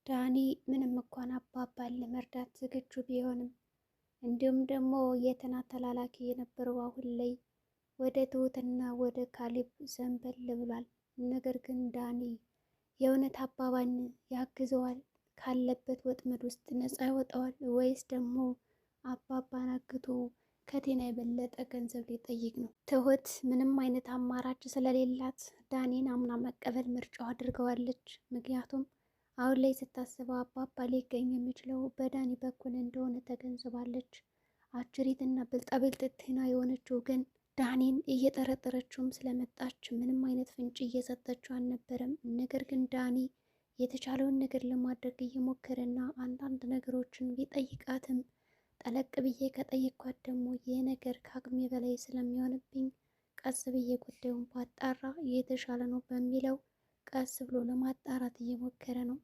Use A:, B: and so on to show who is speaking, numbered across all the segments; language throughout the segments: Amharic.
A: ዳኒ ምንም እንኳን አባባን ለመርዳት ዝግጁ ቢሆንም እንዲሁም ደግሞ የትናት ተላላኪ የነበረው አሁን ላይ ወደ ትሁትና ወደ ካሌብ ዘንበል ብሏል። ነገር ግን ዳኒ የእውነት አባባን ያግዘዋል? ካለበት ወጥመድ ውስጥ ነፃ ያወጣዋል? ወይስ ደግሞ አባባን አግቶ ከቴና የበለጠ ገንዘብ ሊጠይቅ ነው? ትሁት ምንም አይነት አማራጭ ስለሌላት ዳኒን አምና መቀበል ምርጫው አድርገዋለች። ምክንያቱም አሁን ላይ ስታስበው አባባ ሊገኝ የሚችለው በዳኒ በኩል እንደሆነ ተገንዝባለች። አጭሪትና ብልጣብልጥ ቴና የሆነችው ግን ዳኒን እየጠረጠረችውም ስለመጣች ምንም አይነት ፍንጭ እየሰጠችው አልነበረም። ነገር ግን ዳኒ የተቻለውን ነገር ለማድረግ እየሞከረና አንዳንድ ነገሮችን ቢጠይቃትም ጠለቅ ብዬ ከጠየኳት ደግሞ ይህ ነገር ከአቅሜ በላይ ስለሚሆንብኝ ቀስ ብዬ ጉዳዩን ባጣራ የተሻለ ነው በሚለው ቀስ ብሎ ለማጣራት እየሞከረ ነው።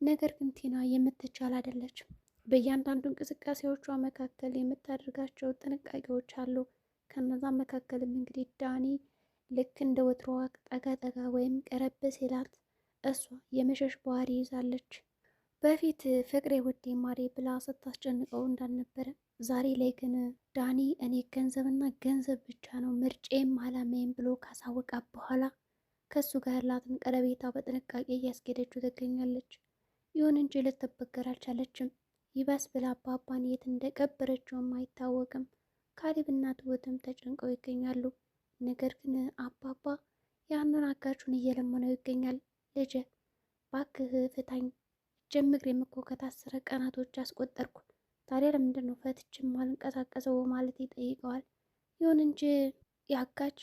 A: ነገር ግን ቲና የምትቻል አይደለችም። በእያንዳንዱ እንቅስቃሴዎቿ መካከል የምታደርጋቸው ጥንቃቄዎች አሉ። ከነዛ መካከልም እንግዲህ ዳኒ ልክ እንደ ወትሮዋ ጠጋ ጠጋ ወይም ቀረብ ሲላት እሷ የመሸሽ ባህሪ ይዛለች። በፊት ፍቅሬ ውዴ ማሬ ብላ ስታስጨንቀው እንዳልነበረ፣ ዛሬ ላይ ግን ዳኒ እኔ ገንዘብና ገንዘብ ብቻ ነው ምርጬም አላማዬም ብሎ ካሳወቃት በኋላ ከሱ ጋር ያላትን ቀረቤታ በጥንቃቄ እያስኬደችው ትገኛለች። ይሁን እንጂ ልትበገር አልቻለችም። ይባስ ብላ አባባን የት እንደቀበረችውም አይታወቅም። ካሌብና ትሁትም ተጨንቀው ይገኛሉ። ነገር ግን አባባ ያንን አጋቹን እየለመነው ይገኛል። ልጄ ባክህ ፍታኝ፣ ጀምግሬም እኮ ከታሰረ ቀናቶች አስቆጠርኩ። ታዲያ ለምንድን ነው ፈትችም አልንቀሳቀሰው በማለት ይጠይቀዋል። ይሁን እንጂ ያጋች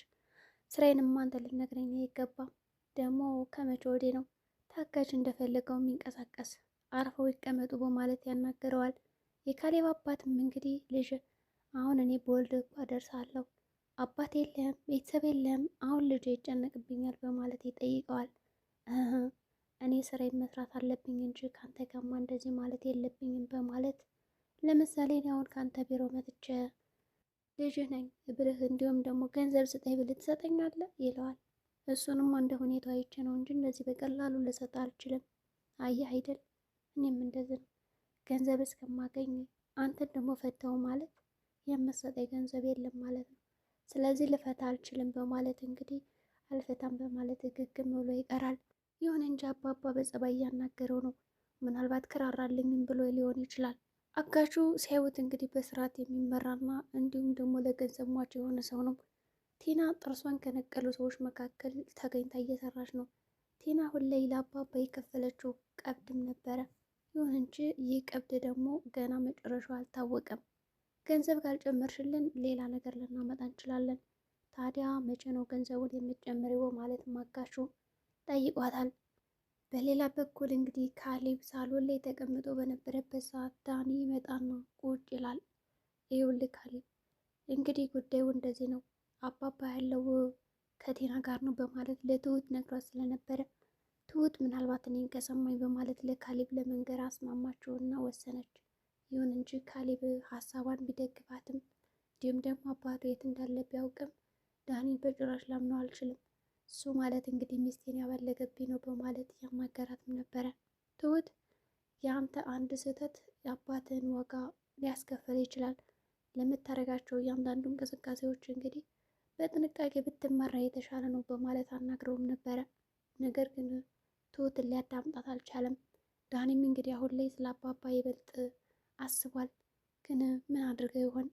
A: ስራዬንማ አንተ ልትነግረኝ አይገባም። ደግሞ ከመቼ ወዲህ ነው ታጋች እንደፈለገው የሚንቀሳቀስ? አርፈው ይቀመጡ በማለት ያናገረዋል። የካሌብ አባትም እንግዲህ ልጅ አሁን እኔ በወልድ እኮ አደርሳለሁ፣ አባት የለም ቤተሰብ የለም፣ አሁን ልጅ ይጨነቅብኛል በማለት ይጠይቀዋል። እኔ ስራዬን መስራት አለብኝ እንጂ ካንተ ጋማ እንደዚህ ማለት የለብኝም በማለት ለምሳሌ እኔ አሁን ካንተ ቢሮ መጥቼ ልጅ ነኝ ብልህ እንዲሁም ደግሞ ገንዘብ ስጠኝ ብልህ ትሰጠኛለህ ይለዋል። እሱንም እንደ ሁኔታው አይቼ ነው እንጂ እንደዚህ በቀላሉ ልሰጥ አልችልም። አየህ አይደል እኔም እንደዚህ ነው፣ ገንዘብ እስከማገኝ አንተን ደግሞ ፈተው ማለት የምሰጠኝ ገንዘብ የለም ማለት ነው። ስለዚህ ልፈታ አልችልም በማለት እንግዲህ አልፈታም በማለት ግግም ብሎ ይቀራል። ይሁን እንጂ አባባ በጸባይ እያናገረው ነው። ምናልባት ክራራልኝም ብሎ ሊሆን ይችላል። አጋቹ ሲያዩት እንግዲህ በስርዓት የሚመራና እንዲሁም ደግሞ ለገንዘብ ሟች የሆነ ሰው ነው። ቲና ጥርሷን ከነቀሉ ሰዎች መካከል ተገኝታ እየሰራች ነው። ቲና አሁን ላይ ለአባባ የከፈለችው ቀብድም ነበረ። ይሁን እንጂ ይህ ቀብድ ደግሞ ገና መጨረሻው አልታወቀም። ገንዘብ ካልጨመርሽልን ሌላ ነገር ልናመጣ እንችላለን። ታዲያ መቼ ነው ገንዘቡን የምትጨምሪው? ማለት አጋቹ ጠይቋታል። በሌላ በኩል እንግዲህ ካሌብ ሳሎን ላይ ተቀምጦ በነበረበት ሰዓት ዳኒ ይመጣና ቁጭ ይላል። ይኸውልህ ካሌብ እንግዲህ ጉዳዩ እንደዚህ ነው፣ አባባ ያለው ከቴና ጋር ነው በማለት ለትሁት ነግሯት ስለነበረ ትሁት ምናልባት እኔን ከሰማኝ በማለት ለካሌብ ለመንገር አስማማቸውና ወሰነች። ይሁን እንጂ ካሌብ ሀሳቧን ቢደግፋትም እንዲሁም ደግሞ አባቱ የት እንዳለ ቢያውቅም ዳኒን በጭራሽ ላምነው አልችልም፣ እሱ ማለት እንግዲህ ሚስቴን ያበለገብኝ ነው በማለት እያማገራትም ነበረ። ትሁት የአንተ አንድ ስህተት የአባትህን ዋጋ ሊያስከፍል ይችላል፣ ለምታደርጋቸው እያንዳንዱ እንቅስቃሴዎች እንግዲህ በጥንቃቄ ብትመራ የተሻለ ነው በማለት አናግረውም ነበረ። ነገር ግን ትሁትን ሊያዳምጣት አልቻለም። ዳኒም እንግዲህ አሁን ላይ ስለ አባባ ይበልጥ አስቧል። ግን ምን አድርገው ይሆን?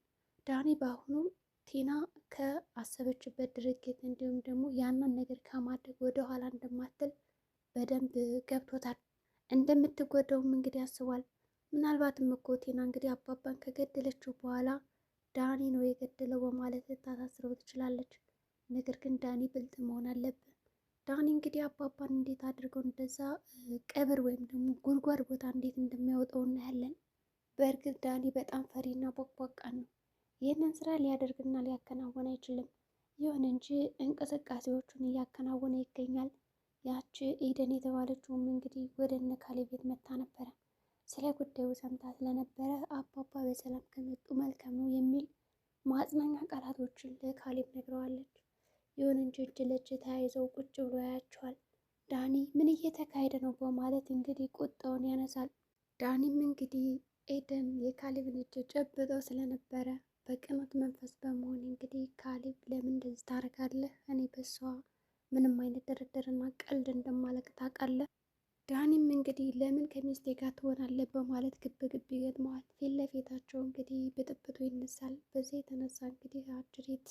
A: ዳኒ በአሁኑ ቲና ከአሰበችበት ድርጊት እንዲሁም ደግሞ ያንን ነገር ከማድረግ ወደ ኋላ እንደማትል በደንብ ገብቶታል። እንደምትጎዳውም እንግዲህ አስቧል። ምናልባትም እኮ ቲና እንግዲህ አባባን ከገደለችው በኋላ ዳኒ ነው የገደለው በማለት ልታሳስረው ትችላለች። ነገር ግን ዳኒ ብልጥ መሆን አለብን። ዳኒ እንግዲህ አባባን እንዴት አድርገው እንደዛ ቀብር ወይም ደግሞ ጉድጓድ ቦታ እንዴት እንደሚያወጣው እናያለን። በእርግጥ ዳኒ በጣም ፈሪና ቦቅቧቃ ነው። ይህንን ስራ ሊያደርግና ሊያከናወን አይችልም። ይሁን እንጂ እንቅስቃሴዎቹን እያከናወነ ይገኛል። ያቺ ኤደን የተባለችውም እንግዲህ ወደ እነ ካሌብ ቤት መታ ነበረ። ስለ ጉዳዩ ሰምታ ስለነበረ አባባ በሰላም ከመጡ መልካም ነው የሚል ማጽናኛ ቃላቶችን ለካሌብ ነግረዋለች። ይሁን እንጂ እጅ ለእጅ ተያይዘው ቁጭ ብሎ ያያቸዋል። ዳኒ ምን እየተካሄደ ነው በማለት እንግዲህ ቁጣውን ያነሳል። ዳኒም እንግዲህ ኤደን የካሌብን እጅ ጨብጠው ስለነበረ በቅናት መንፈስ በመሆን እንግዲህ ካሌብ ለምን እንደዚህ ታደርጋለህ? እኔ በሷ ምንም አይነት ድርድርና ቀልድ እንደማለቅ ታውቃለህ። ዳኒም እንግዲህ ለምን ከሚስቴ ጋር ትሆናለህ? በማለት ግብ ግብ ይገጥመዋል። ፊት ለፊታቸው እንግዲህ ብጥብጡ ይነሳል። በዚህ የተነሳ እንግዲህ አጅሬት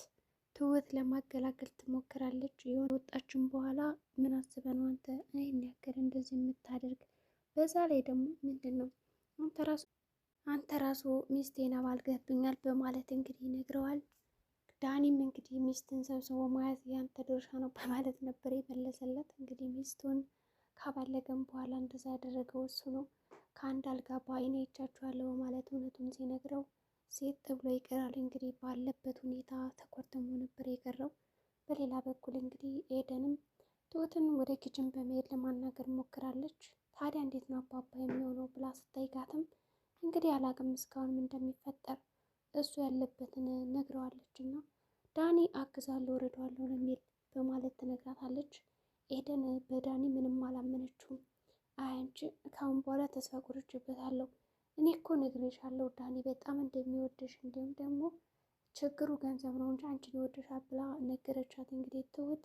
A: ትሁት ለማገላገል ትሞክራለች። የሆነ ወጣችን በኋላ ምን አስበህ ነው አንተ ይህን ያክል እንደዚህ የምታደርግ? በዛ ላይ ደግሞ ምንድን ነው አንተ ራሱ ሚስቴን አባልገብኛል በማለት እንግዲህ ይነግረዋል። ዳኒም እንግዲህ ሚስትን ሰብስቦ መያዝ ያንተ ድርሻ ነው በማለት ነበር የመለሰለት። እንግዲህ ሚስቱን ካባለገም በኋላ እንደዛ ያደረገው እሱ ነው። ከአንድ አልጋ በአይኔ አይቻችኋለሁ በማለት እውነቱን ሲነግረው ሴት ብሎ ይቀራል። እንግዲህ ባለበት ሁኔታ ተኮርትሞ ነበር የቀረው። በሌላ በኩል እንግዲህ ኤደንም ትሁትን ወደ ኪችን በመሄድ ለማናገር ሞክራለች። ታዲያ እንዴት ነው አባባ የሚሆነው ብላ ስጠይቃትም እንግዲህ አላቅም እስካሁን ምን እንደሚፈጠር እሱ ያለበትን ነግረዋለች። እና ዳኒ አግዛለሁ እረዳዋለሁ ለሚል በማለት ትነግራታለች። ኤደን በዳኒ ምንም አላመነችውም። አንቺ ካሁን በኋላ ተስፋ ቆርጬበታለሁ። እኔ እኮ ነግሬሻለሁ ዳኒ በጣም እንደሚወድሽ እንዲሁም ደግሞ ችግሩ ገንዘብ ነው እንጂ አንቺን ይወድሻል ብላ ነገረቻት። እንግዲህ ትሁት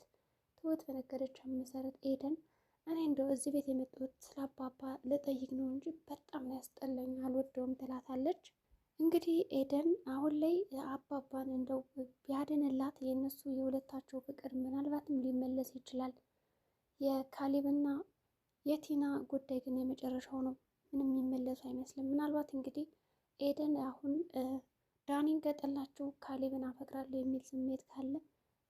A: በነገረቻት መሰረት ኤደን እኔ እንደው እዚህ ቤት የመጣሁት ስለ አባባ ልጠይቅ ነው እንጂ በጣም ያስጠላኝ አልወደውም ትላታለች። እንግዲህ ኤደን አሁን ላይ አባባን እንደው ቢያድንላት የእነሱ የሁለታቸው ፍቅር ምናልባትም ሊመለስ ይችላል። የካሌብና የቲና ጉዳይ ግን የመጨረሻው ነው። ምንም የሚመለሱ አይመስልም። ምናልባት እንግዲህ ኤደን አሁን ዳኒን ከጠላችው ካሌብን አፈቅራለሁ የሚል ስሜት ካለ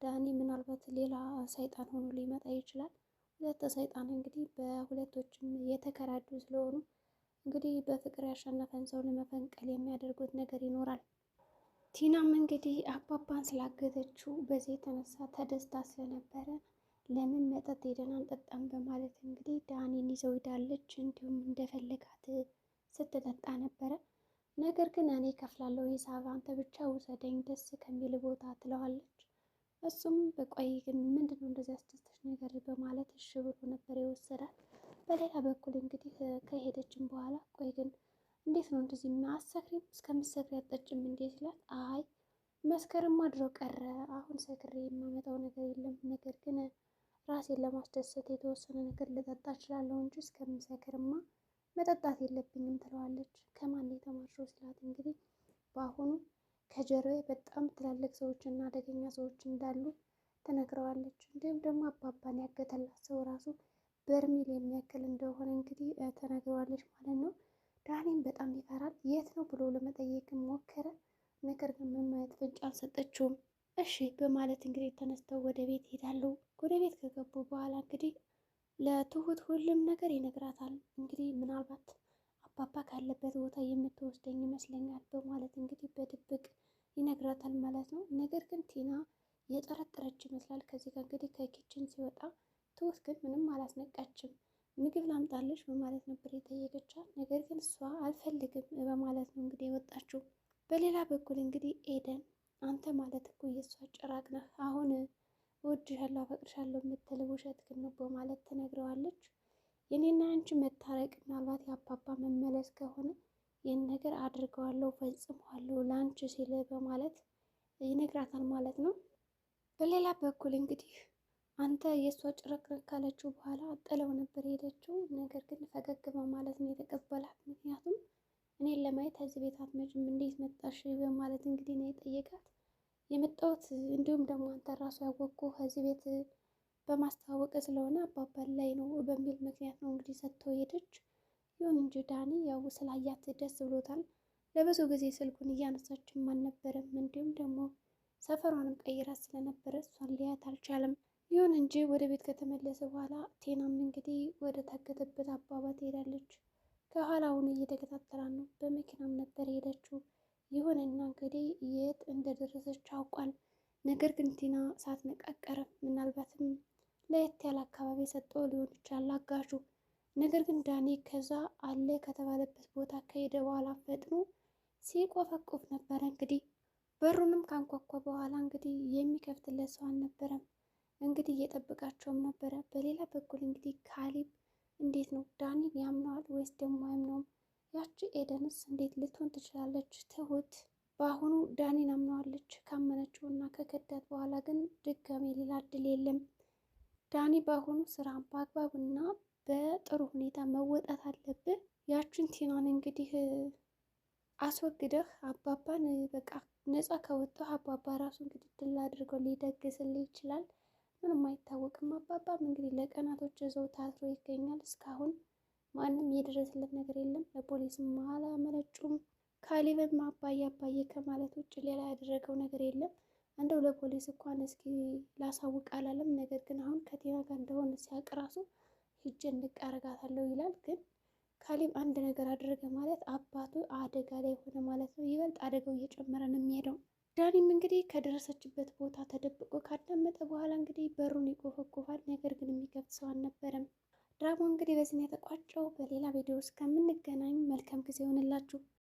A: ዳኒ ምናልባት ሌላ ሰይጣን ሆኖ ሊመጣ ይችላል። ሁለት ሰይጣን እንግዲህ በሁለቶችም የተከራዱ ስለሆኑ እንግዲህ በፍቅር ያሸነፈን ሰው ለመፈንቀል የሚያደርጉት ነገር ይኖራል። ቲናም እንግዲህ አባባን ስላገተችው በዚህ የተነሳ ተደስታ ስለነበረ ለምን መጠጥ ሄደን አንጠጣም በማለት እንግዲህ ዳኒን ይዘው ሄዳለች። እንዲሁም እንደፈለጋት ስትጠጣ ነበረ። ነገር ግን እኔ ከፍላለሁ ሂሳብ አንተ ብቻ ውሰደኝ ደስ ከሚል ቦታ ትለዋለች። እሱም በቆይ ግን ምንድነው እንደዚህ አስደስተሽ ነገር በማለት እሺ ብሎ ነበር የወሰዳት። በሌላ በኩል እንግዲህ ከሄደችም በኋላ ቆይ ግን እንዴት ነው እንደዚህ አሰክሪም እስከምትሰክሪ አጠጭም እንዴት ይላል። አይ መስከረም አድሮ ቀረ አሁን ሰክሬ የማመጣው ነገር የለም። ነገር ግን ራሴን ለማስደሰት የተወሰነ ነገር ልጠጣ እችላለሁ እንጂ እስከምሰክርማ መጠጣት የለብኝም ትለዋለች። ከማን የተማርሽው ስላት እንግዲህ በአሁኑ ከጀርባዬ በጣም ትላልቅ ሰዎች እና አደገኛ ሰዎች እንዳሉ ትነግረዋለች። እንዲሁም ደግሞ አባባን ያገተላት ሰው ራሱ በርሚል የሚያክል እንደሆነ እንግዲህ ተነግረዋለች ማለት ነው። ዳኒም በጣም ይፈራል። የት ነው ብሎ ለመጠየቅም ሞከረ። ነገር ግን ምንም አይነት ፍንጭ አልሰጠችውም። እሺ በማለት እንግዲህ ተነስተው ወደ ቤት ይሄዳሉ። ወደ ቤት ከገቡ በኋላ እንግዲህ ለትሁት ሁሉም ነገር ይነግራታል። እንግዲህ ምናልባት አባባ ካለበት ቦታ የምትወስደኝ ይመስለኛል በማለት እንግዲህ በድብቅ ይነግራታል ማለት ነው። ነገር ግን ቲና የጠረጠረች ይመስላል። ከዚህ ጋር እንግዲህ ከኪችን ሲወጣ ትሁት ግን ምንም አላስነቃችም። ምግብ ላምጣልሽ በማለት ነበር የጠየቀቻት። ነገር ግን እሷ አልፈልግም በማለት ነው እንግዲህ የወጣችው። በሌላ በኩል እንግዲህ ኤደን አንተ ማለት እኮ የእሷ ጭራቅ ነህ፣ አሁን እወድሻለሁ አፈቅርሻለሁ የምትል ውሸት ግን ነው በማለት ትነግረዋለች። የኔና አንቺ መታረቅ ምናልባት የአባባ መመለስ ከሆነ ይህን ነገር አድርገዋለሁ ፈጽመዋለሁ ለአንቺ ሲል በማለት ይነግራታል ማለት ነው። በሌላ በኩል እንግዲህ አንተ የእሷ ጭረቅረቅ ካለችው በኋላ ጥለው ነበር የሄደችው። ነገር ግን ፈገግ በማለት ነው የተቀበላት። ምክንያቱም እኔን ለማየት ከዚህ ቤት አትመጭም እንዴት መጣሽ በማለት እንግዲህ ነው የጠየቃት። የመጣሁት እንዲሁም ደግሞ አንተ ራሱ ያወቅኩ ከዚህ ቤት በማስተዋወቅ ስለሆነ አባባል ላይ ነው በሚል ምክንያት ነው እንግዲህ ሰጥተው ሄደች። ይሁን እንጂ ዳኒ ያው ስላያት ደስ ብሎታል። ለብዙ ጊዜ ስልኩን እያነሳችም አልነበረም። እንዲሁም ደግሞ ሰፈሯንም ቀይራት ስለነበረ እሷን ሊያት አልቻለም። ይሁን እንጂ ወደ ቤት ከተመለሰ በኋላ ቴናም እንግዲህ ወደ ታገተበት አባባ ትሄዳለች። ከኋላውን እየተከታተላት ነው። በመኪናም ነበር የሄደችው። ይሁንና እንግዲህ የት እንደደረሰች አውቋል። ነገር ግን ቲና ሳትነቃቀርም ምናልባትም ለየት ያለ አካባቢ ሰጠው ሊሆን ይችላል አጋዡ። ነገር ግን ዳኒ ከዛ አለ ከተባለበት ቦታ ከሄደ በኋላ ፈጥኖ ሲቆፈቁፍ ነበረ። እንግዲህ በሩንም ካንኳኳ በኋላ እንግዲህ የሚከፍትለት ሰው አልነበረም። እንግዲህ እየጠበቃቸውም ነበረ። በሌላ በኩል እንግዲህ ካሌብ እንዴት ነው ዳኒን ያምነዋል ወይስ ደግሞ አያምነውም? ያቺ ኤደንስ እንዴት ልትሆን ትችላለች? ትሁት በአሁኑ ዳኒን አምነዋለች። ካመነችው እና ከከዳት በኋላ ግን ድጋሜ ሌላ እድል የለም። ዳኒ በአሁኑ ስራ በአግባቡና በጥሩ ሁኔታ መወጣት አለብህ። ያችን ቲናን እንግዲህ አስወግደህ አባባን በቃ ነፃ ከወጣህ አባባ ራሱ እንግዲህ ድል አድርገው ሊደግስልህ ይችላል። ምንም አይታወቅም። አባባም እንግዲህ ለቀናቶች እዛው ታስሮ ይገኛል። እስካሁን ማንም የደረሰለት ነገር የለም። ለፖሊስም አላመነጩም። ካሌብም አባዬ አባዬ ከማለት ውጭ ሌላ ያደረገው ነገር የለም። እንደው ለፖሊስ እንኳን እስኪ ላሳውቅ አላለም። ነገር ግን አሁን ከቴና ጋር እንደሆነ ሲያውቅ ራሱ ሂጄ እንቃረጋታለሁ ይላል። ግን ካሌብ አንድ ነገር አደረገ ማለት አባቱ አደጋ ላይ ሆነ ማለት ነው። ይበልጥ አደጋው እየጨመረ ነው የሚሄደው። ዳኒም እንግዲህ ከደረሰችበት ቦታ ተደብቆ ካዳመጠ በኋላ እንግዲህ በሩን ይቆፈቆፋል። ነገር ግን የሚከፍት ሰው አልነበረም። ድራማው እንግዲህ በዚህ ነው የተቋጨው። በሌላ ቪዲዮ እስከምንገናኝ መልካም ጊዜ ይሆንላችሁ።